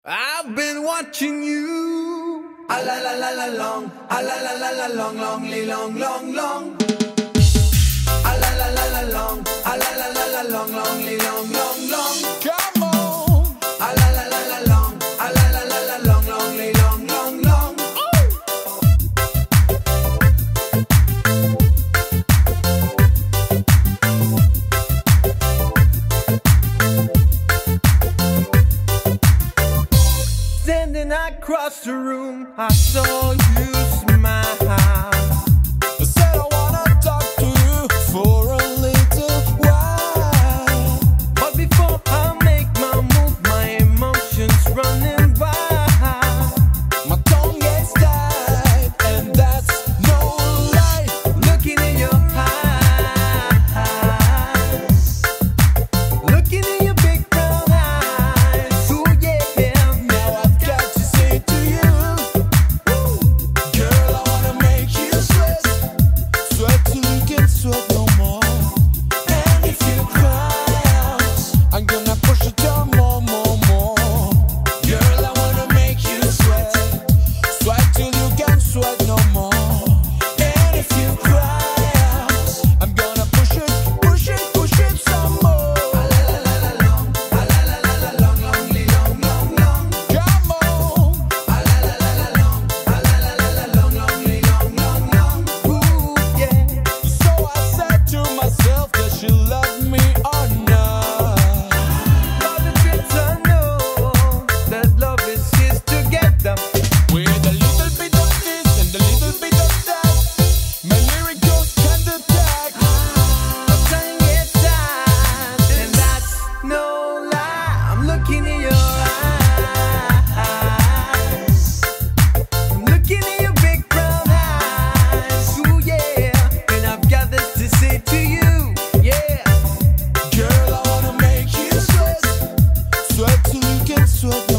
I've been watching you. A la la la la long, a la la la la long, long, long, long. A la la la la long, a la la la la long, long, long. Come on. A la la la la long, a la la la la long, long, long. Standing across the room, I saw you smile. I said I wanna talk to you for a little while. But before I make my move, my emotions running wild. My tongue gets tied, and that's no lie. Looking in your eyes, looking in your big brown eyes. Ooh yeah, now I've got to say to you, girl, I wanna make you sweat, sweat till you can't sweat no more. And if you cry out, I'm gonna push it down more. Girl, I wanna make you sweat, sweat till you can't sweat no more. And if you cry out, I'm gonna push it some more. A la la la la long, a la la la la long, long. Come on. A la la la la long, a la la la la long, long. Ooh yeah. So I said to myself, does she love me or not? But the truth I know, that love is his together. With a little bit of this and a little bit of that, my miracles can attack. My tongue gets tied, and that's no lie. I'm looking in your eyes, I'm looking in your big brown eyes. Ooh yeah, and I've got this to say to you, yeah. Girl, I wanna make you sweat, sweat till you can't sweat